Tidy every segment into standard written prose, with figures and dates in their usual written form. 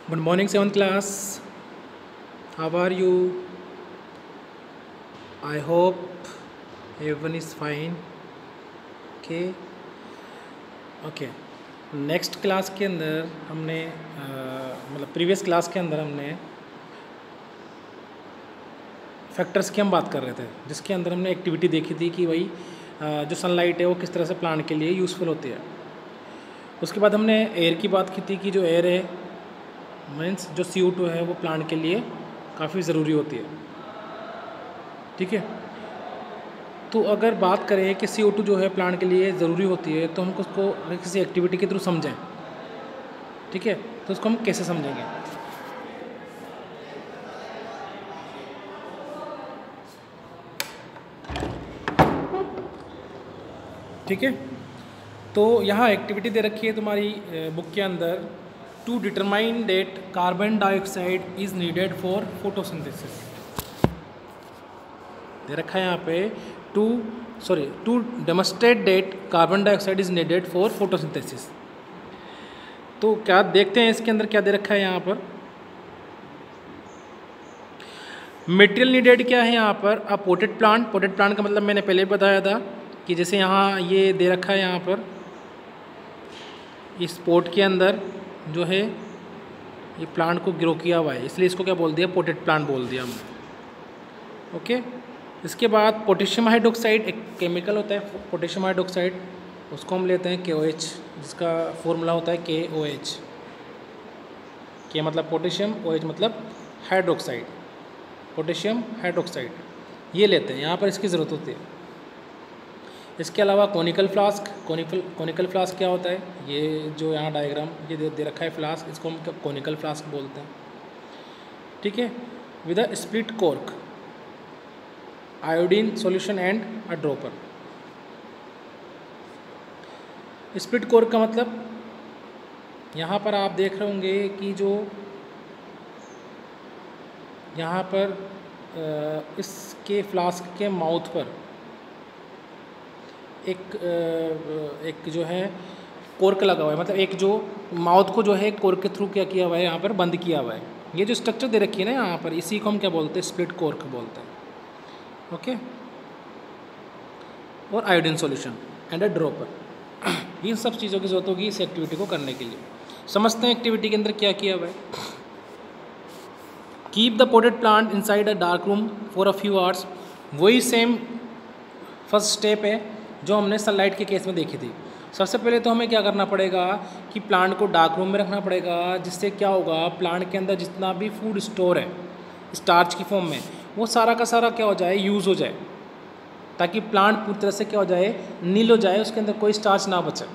Good morning, 7th class. How are you? I hope everyone is fine. Okay. Okay. Next class के अंदर हमने मतलब previous class के अंदर हमने फैक्टर्स की हम बात कर रहे थे, जिसके अंदर हमने एक्टिविटी देखी थी कि भाई जो सनलाइट है वो किस तरह से प्लांट के लिए यूज़फुल होती है। उसके बाद हमने एयर की बात की थी कि जो एयर है मीन्स जो CO2 है वो प्लांट के लिए काफ़ी ज़रूरी होती है। ठीक है, तो अगर बात करें कि CO2 जो है प्लांट के लिए ज़रूरी होती है तो हमको उसको किसी एक्टिविटी के थ्रू समझें। ठीक है, तो उसको हम कैसे समझेंगे? ठीक है, तो यहाँ एक्टिविटी दे रखी है तुम्हारी बुक के अंदर, to determine that carbon dioxide is needed for photosynthesis. दे रखा है यहाँ पे to demonstrate that carbon dioxide is needed for photosynthesis. तो क्या देखते हैं इसके अंदर क्या दे रखा है यहाँ पर। मटेरियल नीडेड क्या है यहाँ पर? अ पोटेड प्लांट। पोटेड प्लांट का मतलब मैंने पहले बताया था कि जैसे यहाँ ये दे रखा है, यहाँ पर इस पोट के अंदर जो है ये प्लांट को ग्रो किया हुआ है, इसलिए इसको क्या बोल दिया? पोटेड प्लांट बोल दिया हमने। ओके, इसके बाद पोटेशियम हाइड्रोक्साइड एक केमिकल होता है, पोटेशियम हाइड्रोक्साइड, उसको हम लेते हैं KOH, जिसका फॉर्मूला होता है KOH। के मतलब पोटेशियम, OH मतलब हाइड्रोक्साइड, पोटेशियम हाइड्रोक्साइड, ये लेते हैं, यहाँ पर इसकी ज़रूरत होती है। इसके अलावा कोनिकल फ्लास्क। कोनिकल फ्लास्क क्या होता है? ये जो यहाँ डायग्राम ये दे रखा है फ्लास्क, इसको हम कोनिकल फ्लास्क बोलते हैं। ठीक है, with a split cork, iodine solution and a dropper. Split cork का मतलब यहाँ पर आप देख रहे होंगे कि जो यहाँ पर इसके फ्लास्क के माउथ पर एक जो है कॉर्क लगा हुआ है, मतलब एक जो माउथ को जो है कॉर्क के थ्रू क्या किया हुआ है, यहाँ पर बंद किया हुआ है। ये जो स्ट्रक्चर दे रखी है ना यहाँ पर, इसी को हम क्या बोलते हैं? स्प्लिट कॉर्क बोलते हैं। ओके, और iodine solution and a dropper. इन सब चीज़ों की जरूरत होगी इस एक्टिविटी को करने के लिए। समझते हैं एक्टिविटी के अंदर क्या किया हुआ है। Keep the potted plant inside a dark room for a few hours. वही सेम फर्स्ट स्टेप है जो हमने सनलाइट के केस में देखी थी। सबसे पहले तो हमें क्या करना पड़ेगा कि प्लांट को डार्क रूम में रखना पड़ेगा, जिससे क्या होगा, प्लांट के अंदर जितना भी फूड स्टोर है स्टार्च की फॉर्म में, वो सारा का सारा क्या हो जाए? यूज़ हो जाए, ताकि प्लांट पूरी तरह से क्या हो जाए? नील हो जाए, उसके अंदर कोई स्टार्च ना बचे।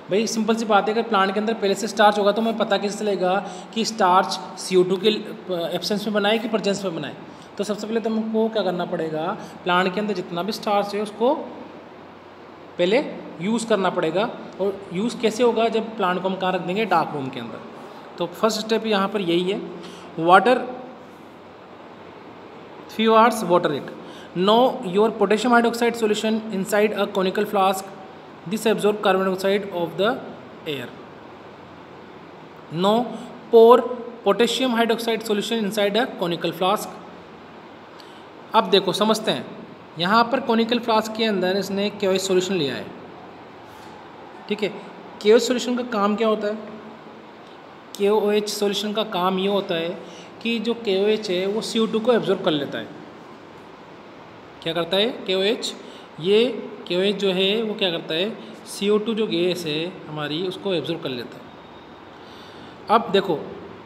भाई सिंपल सी बात है, अगर प्लांट के अंदर पहले से स्टार्च होगा तो हमें पता कैसे चलेगा कि स्टार्च CO2 के एब्सेंस में बनाए कि प्रेजेंस में बनाए? तो सबसे पहले तो हमको क्या करना पड़ेगा, प्लांट के अंदर जितना भी स्टार्च है उसको पहले यूज़ करना पड़ेगा। और यूज़ कैसे होगा? जब प्लांट को हम कहाँ रख देंगे? डार्क रूम के अंदर। तो फर्स्ट स्टेप यहाँ पर यही है, water few hours, water it. Now your potassium hydroxide solution inside a conical flask, this absorb carbon dioxide of the air. Now pour potassium hydroxide solution inside a conical flask. अब देखो समझते हैं, यहाँ पर conical flask के अंदर इसने KOH solution लिया है। ठीक है, KOH solution का काम क्या होता है? KOH solution का काम ये होता है कि जो KOH है वो CO2 को एब्जॉर्ब कर लेता है। क्या करता है KOH? ये KOH जो है वो क्या करता है? CO2 जो गैस है हमारी उसको एब्जॉर्ब कर लेता है। अब देखो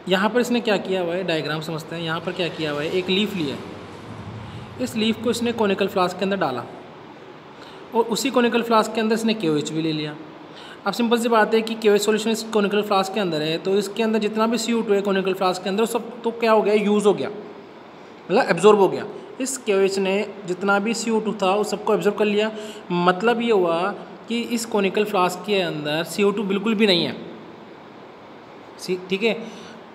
यहाँ पर इसने क्या किया हुआ है, डायग्राम समझते हैं। यहाँ पर क्या किया हुआ है, एक लीफ लिया है, इस लीफ को इसने कोनिकल फ्लास्क के अंदर डाला और उसी कोनिकल फ्लास्क के अंदर इसने KOH भी ले लिया। अब सिंपल सी बात है कि KOH सॉल्यूशन इस कोनिकल फ्लास्क के अंदर है, तो इसके अंदर जितना भी CO2 है कोनिकल फ्लास्क के अंदर सब तो क्या हो गया? यूज़ हो गया, मतलब एब्जॉर्ब हो गया। इस KOH ने जितना भी CO2 था उस सबको एब्जॉर्ब कर लिया। मतलब ये हुआ कि इस कोनिकल फ्लास्क के अंदर CO2 बिल्कुल भी नहीं है। ठीक है,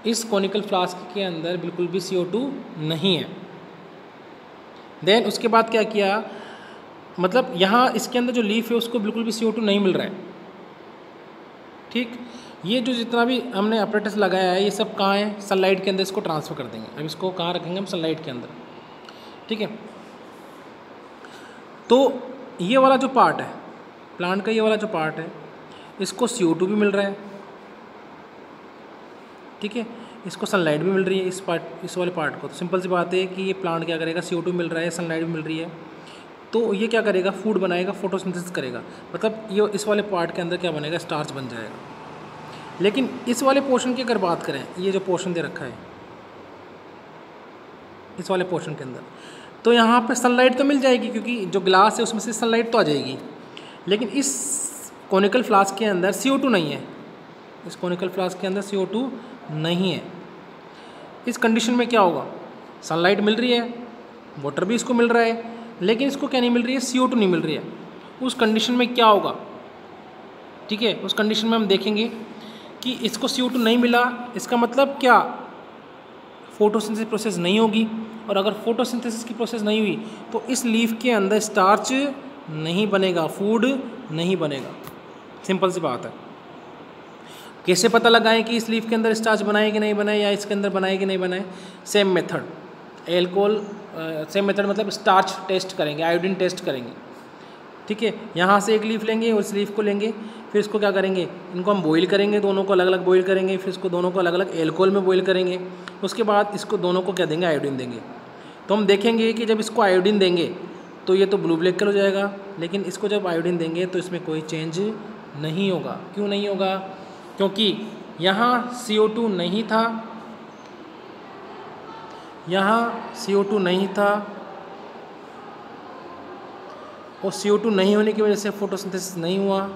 इस कोनिकल फ्लास्क के अंदर बिल्कुल भी CO2 नहीं है। देन उसके बाद क्या किया, मतलब यहाँ इसके अंदर जो लीफ है उसको बिल्कुल भी CO2 नहीं मिल रहा है। ठीक, ये जो जितना भी हमने अपरेटस लगाया है ये सब कहाँ है, सनलाइट के अंदर इसको ट्रांसफ़र कर देंगे। अब इसको कहाँ रखेंगे हम, सनलाइट के अंदर, ठीक है। तो ये वाला जो पार्ट है प्लांट का, ये वाला जो पार्ट है इसको CO2 भी मिल रहा है, ठीक है, इसको सनलाइट भी मिल रही है इस वाले पार्ट को। तो सिंपल सी बात है कि ये प्लांट क्या करेगा, CO2 मिल रहा है, सनलाइट भी मिल रही है, तो ये क्या करेगा, फूड बनाएगा, फोटोसिंथेसिस करेगा, मतलब ये इस वाले पार्ट के अंदर क्या बनेगा, स्टार्च बन जाएगा। लेकिन इस वाले पोर्शन की अगर बात करें, ये जो पोर्शन दे रखा है इस वाले पोर्शन के अंदर, तो यहाँ पे सनलाइट तो मिल जाएगी क्योंकि जो ग्लास है उसमें से सनलाइट तो आ जाएगी, लेकिन इस कोनिकल फ्लास्क के अंदर CO2 नहीं है, इस कोनिकल फ्लास्क के अंदर CO2 नहीं है। इस कंडीशन में क्या होगा, सनलाइट मिल रही है, वाटर भी इसको मिल रहा है, लेकिन इसको क्या नहीं मिल रही है, CO2 नहीं मिल रही है। उस कंडीशन में क्या होगा, ठीक है, उस कंडीशन में हम देखेंगे कि इसको CO2 नहीं मिला, इसका मतलब क्या, फोटोसिंथेसिस प्रोसेस नहीं होगी, और अगर फोटोसिंथेसिस की प्रोसेस नहीं हुई तो इस लीफ के अंदर स्टार्च नहीं बनेगा, फूड नहीं बनेगा। सिंपल सी बात है। कैसे पता लगाएं कि इस लीफ के अंदर स्टार्च बनाए कि नहीं बनाए, या इसके अंदर बनाए कि नहीं बनाए, same method, alcohol, same method मतलब स्टार्च टेस्ट करेंगे, आयोडीन टेस्ट करेंगे, ठीक है। यहाँ से एक लीफ लेंगे, उस लीफ को लेंगे, फिर इसको क्या करेंगे, इनको हम बॉईल करेंगे, दोनों को अलग अलग बॉईल करेंगे, फिर इसको दोनों को अलग अलग एल्कोहल में बॉईल करेंगे, उसके बाद इसको दोनों को क्या देंगे, आयोडीन देंगे। तो हम देखेंगे कि जब इसको आयोडीन देंगे तो ये तो ब्लू ब्लैक कलर हो जाएगा, लेकिन इसको जब आयोडीन देंगे तो इसमें कोई चेंज नहीं होगा। क्यों नहीं होगा, क्योंकि यहाँ CO2 नहीं था, यहाँ CO2 नहीं था, और CO2 नहीं होने की वजह से फोटोसिंथेसिस नहीं हुआ,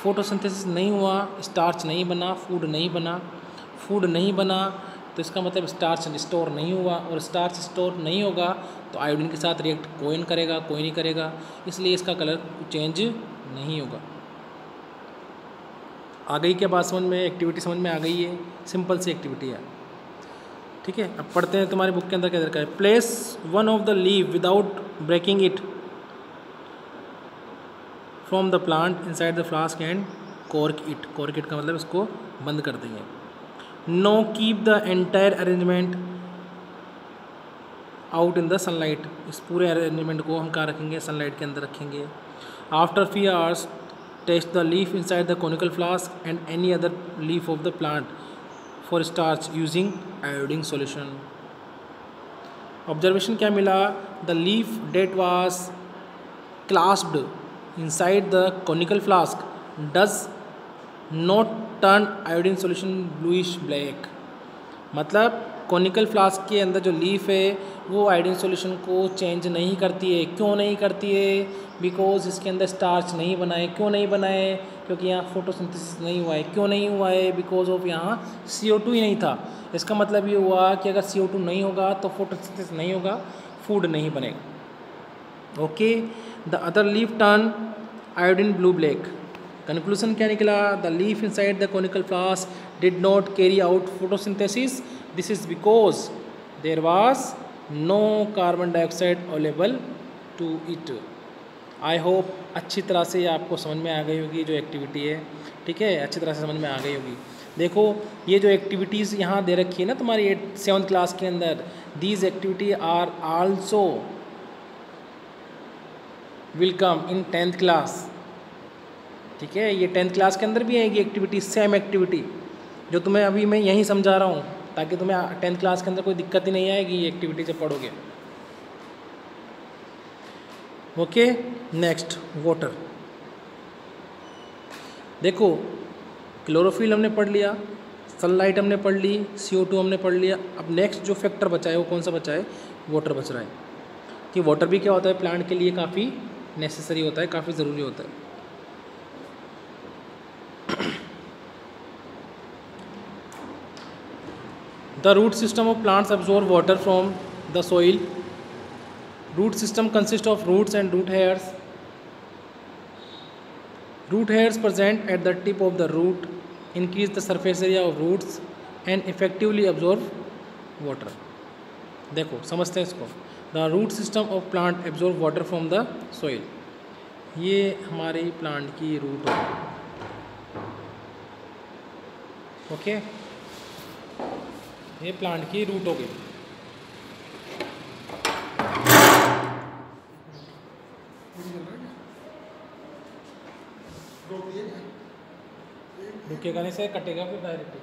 फोटोसिंथेसिस नहीं हुआ, स्टार्च नहीं बना, फूड नहीं बना, फूड नहीं बना तो इसका मतलब स्टार्च स्टोर नहीं हुआ, और स्टार्च स्टोर नहीं होगा तो आयोडीन के साथ रिएक्ट कोई करेगा, कोई नहीं करेगा, इसलिए इसका कलर चेंज नहीं होगा। आ गई क्या बात समझ में, एक्टिविटी समझ में आ गई है, सिंपल सी एक्टिविटी है, ठीक है। अब पढ़ते हैं, तुम्हारी बुक के अंदर क्या दरका है, place one of the leaf without breaking it from the plant inside the flask and cork it. Cork it का मतलब इसको बंद कर देंगे। No keep the entire arrangement out in the sunlight. इस पूरे अरेंजमेंट को हम कहाँ रखेंगे, सनलाइट के अंदर रखेंगे। After few hours test the leaf inside the conical flask and any other leaf of the plant for starch using iodine solution. Observation क्या मिला, the leaf that was clasped inside the conical flask does not turn iodine solution bluish black। मतलब conical flask के अंदर जो leaf है वो iodine solution को change नहीं करती है। क्यों नहीं करती है, बिकॉज इसके अंदर स्टार्च नहीं बना है। क्यों नहीं बना है, क्योंकि यहाँ फोटोसिंथेसिस नहीं हुआ है। क्यों नहीं हुआ है, बिकॉज ऑफ यहाँ CO2 ही नहीं था। इसका मतलब ये हुआ कि अगर CO2 नहीं होगा तो फोटोसिंथेसिस नहीं होगा, फूड नहीं बनेगा। Okay, the other leaf turn iodine blue black. Conclusion क्या निकला, the leaf inside the conical flask did not carry out photosynthesis, this is because there was no carbon dioxide available to it. I hope अच्छी तरह से आपको समझ में आ गई होगी जो एक्टिविटी है, ठीक है, अच्छी तरह से समझ में आ गई होगी। देखो ये जो एक्टिविटीज़ यहाँ दे रखी है ना तुम्हारी 7th क्लास के अंदर, these activity are also will come in 10th class, ठीक है। ये 10th क्लास के अंदर भी आएगी एक्टिविटी, सेम एक्टिविटी जो तुम्हें अभी मैं यहीं समझा रहा हूँ, ताकि तुम्हें 10th क्लास के अंदर कोई दिक्कत ही नहीं आएगी ये एक्टिविटी जब पढ़ोगे। Okay, next water. देखो क्लोरोफिल हमने पढ़ लिया, सनलाइट हमने पढ़ ली, CO2 हमने पढ़ लिया। अब नेक्स्ट जो फैक्टर बचा है वो कौन सा बचा है, वाटर बच रहा है। कि वाटर भी क्या होता है, प्लांट के लिए काफ़ी नेसेसरी होता है, काफ़ी ज़रूरी होता है। The root system of plants absorb water from the soil. Root system consists of roots and root hairs. Root hairs present at the tip of the root increase the surface area of roots and effectively absorb water. देखो समझते हैं इसको। The root system of plant absorb water from the soil. ये हमारी plant की root है, okay, ये plant की रूट हो गई। रुकेगा नहीं, से कटेगा फिर डायरेक्ट।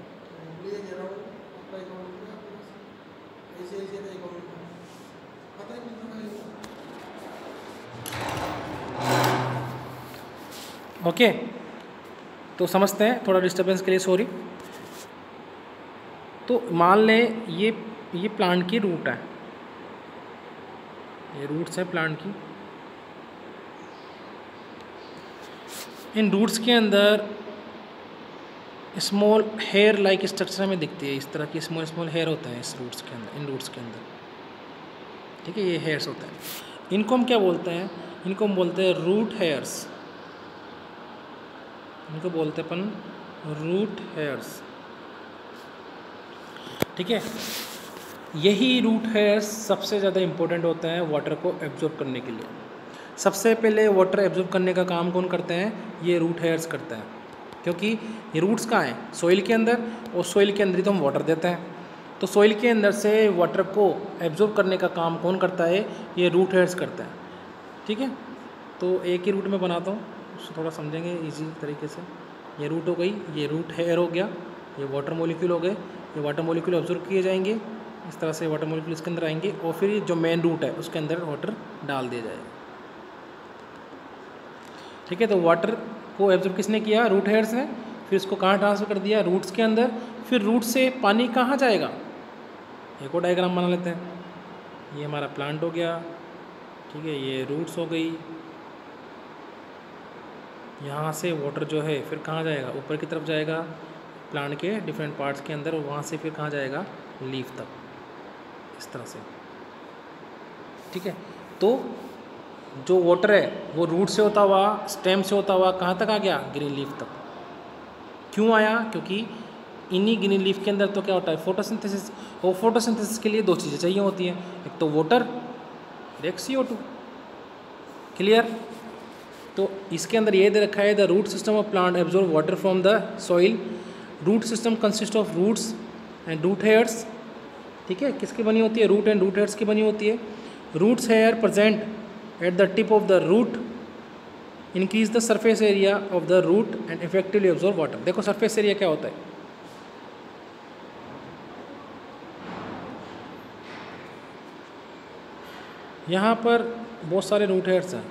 ओके, तो समझते हैं, थोड़ा डिस्टर्बेंस के लिए सॉरी। तो मान लें ये प्लांट की रूट है, ये रूट्स है प्लांट की। इन रूट्स के अंदर स्मॉल हेयर लाइक स्ट्रक्चर हमें दिखती है, इस तरह की स्मॉल स्मॉल हेयर होते हैं इस रूट्स के अंदर, इन रूट्स के अंदर। ठीक है, ये हेयर्स होते हैं। इनको हम क्या बोलते हैं? इनको हम बोलते हैं रूट हेयर्स। इनको बोलते हैं अपन रूट हेयर्स। ठीक है, यही रूट हेयर्स सबसे ज़्यादा इम्पोर्टेंट होता है वाटर को एब्जॉर्ब करने के लिए। सबसे पहले वाटर एब्जॉर्ब करने का काम कौन करते हैं? ये रूट हेयर्स करते हैं, क्योंकि ये रूट्स कहाँ हैं? सॉइल के अंदर, और सॉइल के अंदर ही तो हम वाटर देते हैं। तो सॉइल के अंदर से वाटर को एब्जॉर्ब करने का काम कौन करता है? ये रूट हेयर्स करते हैं। ठीक है, तो एक ही रूट में बनाता हूँ, उसको थोड़ा समझेंगे इजी तरीके से। ये रूट हो गई, ये रूट हेयर हो गया, ये वाटर मॉलिक्यूल हो गए। ये वाटर मॉलिक्यूल ऑब्जर्व किए जाएंगे, इस तरह से वाटर मॉलिक्यूल इसके अंदर आएंगे, और फिर जो मेन रूट है उसके अंदर वाटर डाल दिया जाएगा। ठीक है, तो वाटर को एब्जॉर्ब किसने किया? रूट हेयर्स ने। फिर इसको कहाँ ट्रांसफर कर दिया? रूट्स के अंदर। फिर रूट से पानी कहाँ जाएगा? एक और डायग्राम बना लेते हैं। ये हमारा प्लांट हो गया, ठीक है, ये रूट्स हो गई। यहाँ से वाटर जो है फिर कहाँ जाएगा? ऊपर की तरफ जाएगा प्लांट के डिफरेंट पार्ट्स के अंदर, और वहाँ से फिर कहाँ जाएगा? लीफ तक, इस तरह से। ठीक है, तो जो वाटर है वो रूट से होता हुआ, स्टेम से होता हुआ कहाँ तक आ गया? ग्रीन लीफ तक। क्यों आया? क्योंकि इन्हीं ग्रीन लीफ के अंदर तो क्या होता है? फोटोसिंथेसिस। और फोटोसिंथेसिस के लिए दो चीज़ें चाहिए होती हैं, एक तो वाटर, एक CO2। क्लियर? तो इसके अंदर ये दे रखा है, the root system of plant absorb water from the soil. Root system consist of roots and root hairs. ठीक है, किसकी बनी होती है? रूट एंड रूट हेयर्स की बनी होती है। Roots hair present at the tip of the root increase the surface area of the root and effectively absorb water. देखो सरफेस एरिया क्या होता है? यहाँ पर बहुत सारे रूट हेयर्स हैं।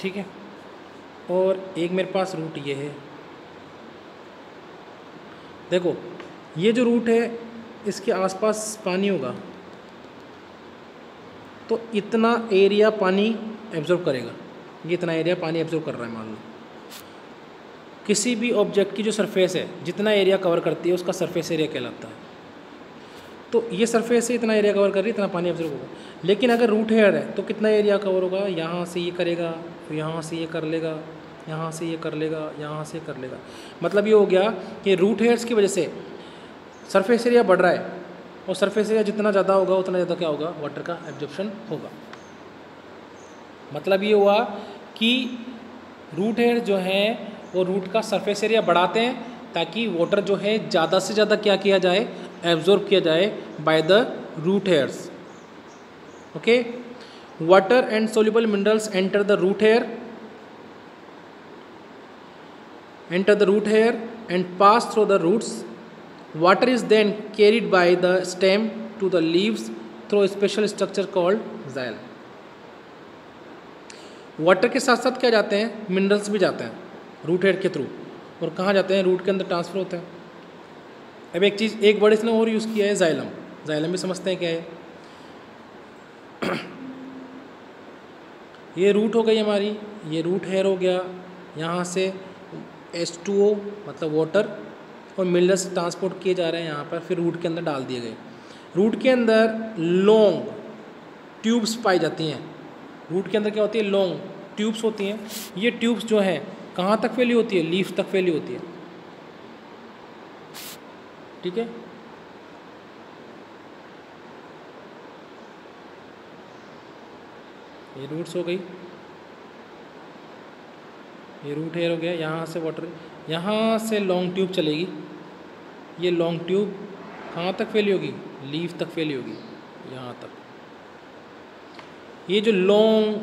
ठीक है, और एक मेरे पास रूट ये है। देखो ये जो रूट है इसके आसपास पानी होगा, तो इतना एरिया पानी एब्जॉर्ब करेगा। ये इतना एरिया पानी एब्जॉर्ब कर रहा है। मान लो किसी भी ऑब्जेक्ट की जो सरफेस है, जितना एरिया कवर करती है उसका सरफेस एरिया कहलाता है। तो ये सरफेस से इतना एरिया कवर कर रही है, इतना पानी एब्जॉर्ब होगा। लेकिन अगर रूट हेयर है तो कितना एरिया कवर होगा? यहाँ से ये करेगा, फिर यहाँ से ये कर लेगा, यहाँ से ये कर लेगा, यहाँ से कर लेगा। मतलब ये हो गया कि रूट हेयर्स की वजह से सरफेस एरिया बढ़ रहा है, और सरफेस एरिया जितना ज़्यादा होगा उतना ज़्यादा क्या होगा? वाटर का एब्जॉर्प्शन होगा। मतलब ये हुआ कि रूट हेयर जो है वो रूट का सरफेस एरिया बढ़ाते हैं, ताकि वाटर जो है ज़्यादा से ज़्यादा क्या किया जाए? एब्जॉर्ब किया जाए by the root hairs. Okay, water and soluble minerals enter the root hair and pass through the roots. Water is then carried by the stem to the leaves through a special structure called xylem. Water के साथ साथ क्या जाते हैं? Minerals भी जाते हैं root hair के थ्रू। और कहाँ जाते हैं? रूट के अंदर ट्रांसफर होते हैं। अब एक चीज़, एक वर्ड इसने और यूज़ किया है, जाइलम। जाइलम भी समझते हैं क्या है? ये रूट हो गई हमारी, ये रूट हेयर हो गया। यहाँ से H2O मतलब वाटर और मिनरल्स ट्रांसपोर्ट किए जा रहे हैं यहाँ पर, फिर रूट के अंदर डाल दिए गए। रूट के अंदर लॉन्ग ट्यूब्स पाई जाती हैं। रूट के अंदर क्या होती है? लॉन्ग ट्यूब्स होती हैं। ये ट्यूब्स जो हैं कहाँ तक फैली होती है? लीफ तक फैली होती है। ठीक है, ये रूट्स हो गई। ये रूट हेयर हो गया, यहाँ से वाटर, यहाँ से लॉन्ग ट्यूब चलेगी, ये लॉन्ग ट्यूब कहाँ तक फैली होगी, लीफ तक फैली होगी, यहाँ तक। ये जो लॉन्ग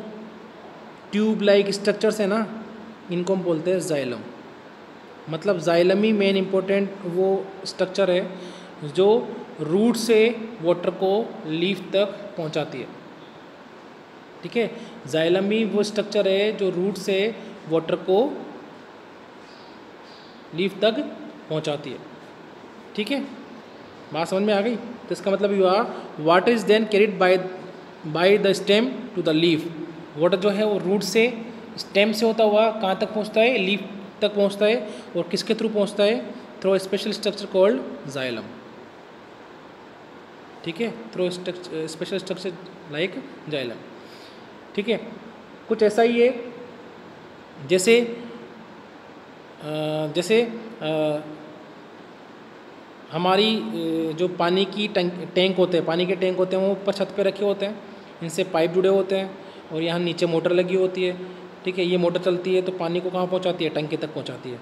ट्यूब लाइक स्ट्रक्चर्स है ना, इनको हम बोलते हैं जाइलम। मतलब जाइलम ही मेन इम्पोर्टेंट वो स्ट्रक्चर है जो रूट से वाटर को लीफ तक पहुंचाती है। ठीक है, जाइलम ही वो स्ट्रक्चर है जो रूट से वाटर को लीफ तक पहुंचाती है। ठीक है, बात समझ में आ गई। तो इसका मतलब ये हुआ water is then carried by the stem to the leaf. Water जो है वो रूट से स्टेम से होता हुआ कहाँ तक पहुँचता है, लीफ तक पहुँचता है। और किसके थ्रू पहुँचता है, through a special structure called xylem. ठीक है, through special structure like xylem. ठीक है, कुछ ऐसा ही है जैसे हमारी जो पानी की टैंक होते हैं, पानी के टैंक होते हैं, वो ऊपर छत पे रखे होते हैं, इनसे पाइप जुड़े होते हैं और यहाँ नीचे मोटर लगी होती है। ठीक है, ये मोटर चलती है तो पानी को कहाँ पहुँचाती है, टंकी तक पहुँचाती है।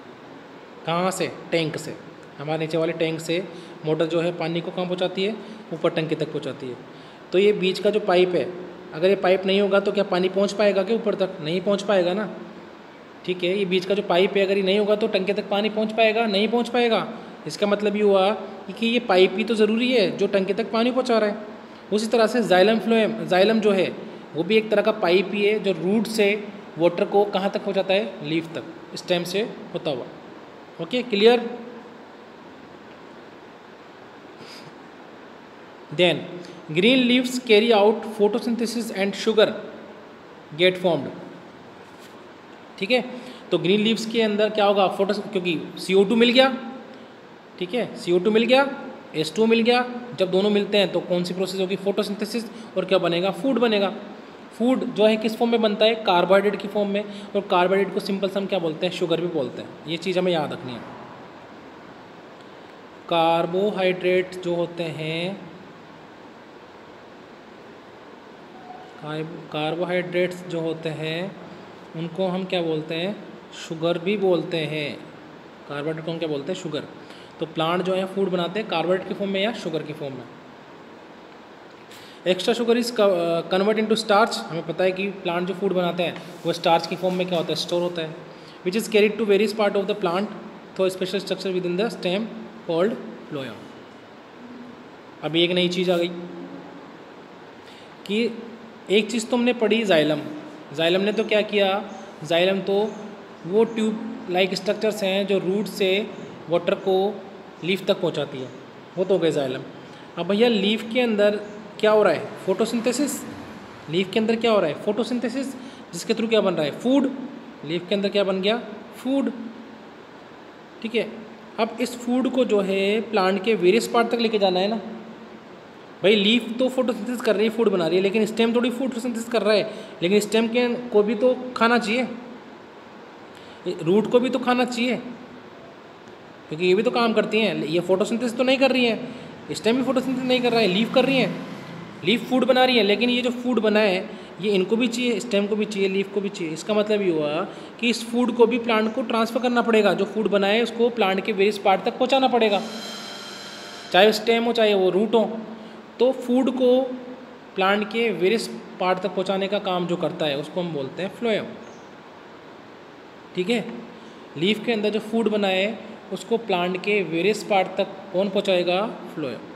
कहाँ से, टैंक से, हमारे नीचे वाले टैंक से मोटर जो है पानी को कहाँ पहुँचाती है, ऊपर टंकी तक पहुँचाती है। तो ये बीच का जो पाइप है, अगर ये पाइप नहीं होगा तो क्या पानी पहुँच पाएगा क्या ऊपर तक, नहीं पहुँच पाएगा ना। ठीक है, ये बीच का जो पाइप है अगर ये नहीं होगा तो टंकी तक पानी पहुँच पाएगा, नहीं पहुँच पाएगा। इसका मतलब ये हुआ कि ये पाइप भी तो ज़रूरी है जो टंकी तक पानी पहुँचा रहा है। उसी तरह से जाइलम जो है वो भी एक तरह का पाइप ही है जो रूट से वाटर को कहाँ तक पहुँचाता है, लीफ तक, स्टेम से होता हुआ। Okay, clear. Then green leaves carry out photosynthesis and sugar get formed. ठीक है, तो ग्रीन लीव्स के अंदर क्या होगा, क्योंकि CO2 मिल गया। ठीक है, CO2 मिल गया, H2O मिल गया। जब दोनों मिलते हैं तो कौन सी प्रोसेस होगी, फोटोसिंथेसिस, और क्या बनेगा, फूड बनेगा। फूड जो है किस फॉर्म में बनता है, कार्बोहाइड्रेट की फॉर्म में। और कार्बोहाइड्रेट को सिंपल सम क्या बोलते हैं, शुगर भी बोलते हैं। ये चीज़ हमें याद रखनी है। कार्बोहाइड्रेट जो होते हैं, कार्बोहाइड्रेट्स जो होते हैं उनको हम क्या बोलते हैं, शुगर भी बोलते हैं। कार्बोहाइड्रेट को हम क्या बोलते हैं, शुगर। तो प्लांट जो है फूड बनाते हैं कार्बोहाइड्रेट की फॉर्म में या शुगर की फॉर्म में। Extra sugar is convert into starch. हमें पता है कि प्लांट जो फूड बनाते हैं वो स्टार्च की फॉर्म में क्या होता है, स्टोर होता है। Which is carried to various part of the plant through special structure within the stem called phloem. अभी एक नई चीज़ आ गई कि एक चीज़ तो हमने पढ़ी जाइलम। जाइलम ने तो क्या किया, जाइलम तो वो ट्यूब लाइक स्ट्रक्चर्स हैं जो रूट से वाटर को लीफ तक पहुंचाती है, वो तो हो गए जाइलम। अब भैया लीफ के अंदर क्या हो रहा है, फोटोसिंथेसिस। लीफ के अंदर क्या हो रहा है, फोटोसिंथेसिस, जिसके थ्रू क्या बन रहा है, फूड। लीफ के अंदर क्या बन गया, फूड। ठीक है, अब इस फूड को जो है प्लांट के वेरियस पार्ट तक लेके जाना है ना। भाई लीफ तो फोटोसिंथेसिस कर रही है, फूड बना रही है, लेकिन स्टेम थोड़ी फोटोसिंथेसिस कर रहा है। लेकिन स्टेम के को भी तो खाना चाहिए, रूट को भी तो खाना चाहिए, क्योंकि ये भी तो काम करती हैं। ये फोटोसिंथेसिस तो नहीं कर रही है, स्टेम भी फोटोसिंथेसिस नहीं कर रहा है, लीफ कर रही है। लीफ फूड बना रही है, लेकिन ये जो फूड बना है ये इनको भी चाहिए, स्टेम को भी चाहिए, लीफ को भी चाहिए। इसका मतलब ये हुआ कि इस फूड को भी प्लांट को ट्रांसफ़र करना पड़ेगा। जो फूड बना है उसको प्लांट के वेरियस पार्ट तक पहुँचाना पड़ेगा, चाहे वो स्टेम हो चाहे वो रूट हो। तो फूड को प्लांट के वेरियस पार्ट तक पहुँचाने का काम जो करता है उसको हम बोलते हैं फ्लोएम। ठीक है, लीफ के अंदर जो फूड बना है उसको प्लांट के वेरियस पार्ट तक कौन पहुँचाएगा, फ्लोएम।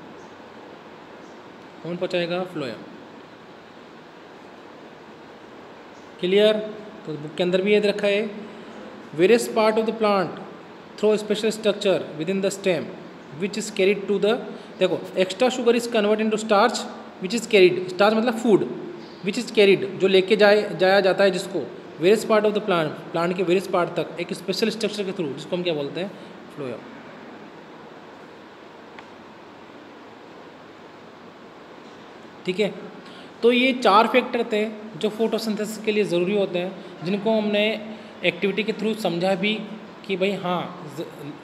कौन पहुँचाएगा, फ्लोएम। क्लियर। तो बुक के अंदर भी याद रखा है, various part of the plant through special structure within the stem which is carried to the, देखो extra sugar is convert into starch which is carried, starch मतलब फूड, विच इज़ कैरिड जो लेके जाया जाता है जिसको, various part of the plant के various part तक एक स्पेशल स्ट्रक्चर के थ्रू, जिसको हम क्या बोलते हैं, फ्लोएम। ठीक है, तो ये 4 फैक्टर थे जो फोटोसिंथेसिस के लिए ज़रूरी होते हैं, जिनको हमने एक्टिविटी के थ्रू समझा भी कि भाई हाँ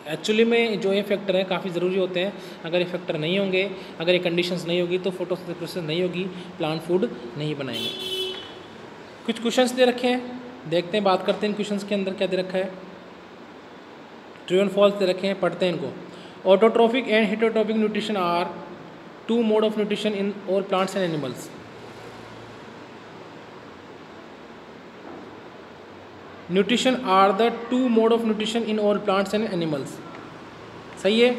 एक्चुअली में जो ये फैक्टर हैं काफ़ी ज़रूरी होते हैं। अगर ये फैक्टर नहीं होंगे, अगर ये कंडीशंस नहीं होगी तो फोटोसिंथेसिस प्रोसेस नहीं होगी, प्लांट फूड नहीं बनाएंगे। कुछ क्वेश्चंस दे रखे हैं, देखते हैं, बात करते हैं इन क्वेश्चंस के अंदर क्या दे रखा है। ट्रू एंड फॉल्स दे रखे हैं, पढ़ते हैं इनको। Autotrophic and heterotrophic nutrition are two mode of nutrition in all plants and animals. Nutrition are the two mode of nutrition in all plants and animals. सही है,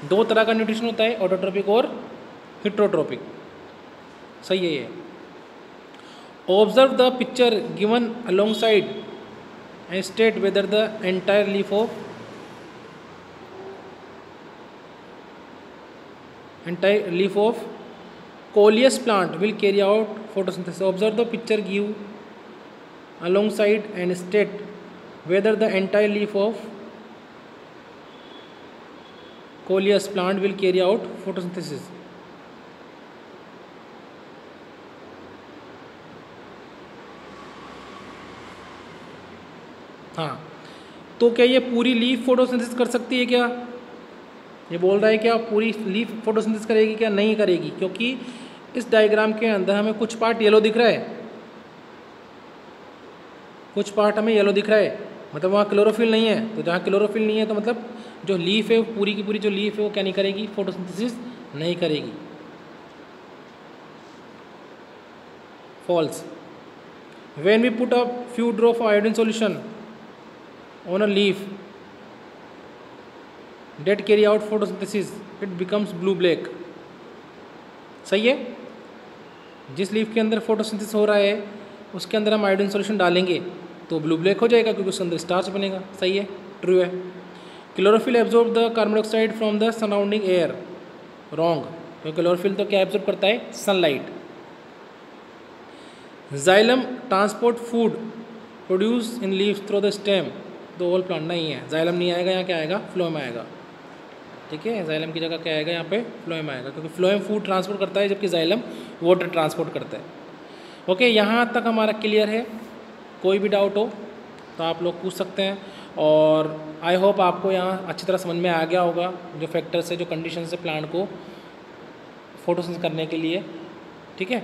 दो तरह का न्यूट्रिशन होता है, ऑटोट्रोपिक और हेटेरोट्रोपिक। सही है ये। Observe the picture given alongside and state whether the entire leaf of coleus plant will carry out photosynthesis. Observe the picture give alongside and state whether the entire leaf of coleus plant will carry out photosynthesis. हाँ, तो क्या ये पूरी leaf photosynthesis कर सकती है क्या? ये बोल रहा है क्या पूरी लीफ फोटोसिंथेसिस करेगी क्या? नहीं करेगी, क्योंकि इस डायग्राम के अंदर हमें कुछ पार्ट येलो दिख रहा है, कुछ पार्ट हमें येलो दिख रहा है, मतलब वहाँ क्लोरोफिल नहीं है। तो जहाँ क्लोरोफिल नहीं है तो मतलब जो लीफ है, पूरी की पूरी जो लीफ है वो क्या नहीं करेगी? फोटोसिंथेसिस नहीं करेगी। False. When we put a few drop of iodine solution on a leaf that carry out photosynthesis, it becomes blue black. सही है, जिस लीफ के अंदर फोटोसिंथेसिस हो रहा है उसके अंदर हम आयोडीन सॉल्यूशन डालेंगे तो ब्लू ब्लैक हो जाएगा, क्योंकि उसके अंदर स्टार्च बनेगा। सही है, ट्रू है। Chlorophyll absorb the carbon dioxide from the surrounding air. Wrong, क्योंकि क्लोरोफिल तो क्या एब्जॉर्ब करता है? Sunlight. Xylem transport food produce in leaves through the stem. तो होल प्लांट नहीं है, जाइलम नहीं आएगा, यहाँ क्या आएगा? फ्लोएम आएगा। ठीक है, जाइलम की जगह क्या आएगा? यहाँ पे फ्लोएम आएगा, क्योंकि फ्लोएम फूड ट्रांसपोर्ट करता है जबकि जाइलम वाटर ट्रांसपोर्ट करता है। ओके, यहाँ तक हमारा क्लियर है। कोई भी डाउट हो तो आप लोग पूछ सकते हैं, और आई होप आपको यहाँ अच्छी तरह समझ में आ गया होगा जो फैक्टर्स है, जो कंडीशन है प्लांट को फोटोसिंथेसिस करने के लिए। ठीक है,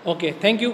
ओके, थैंक यू।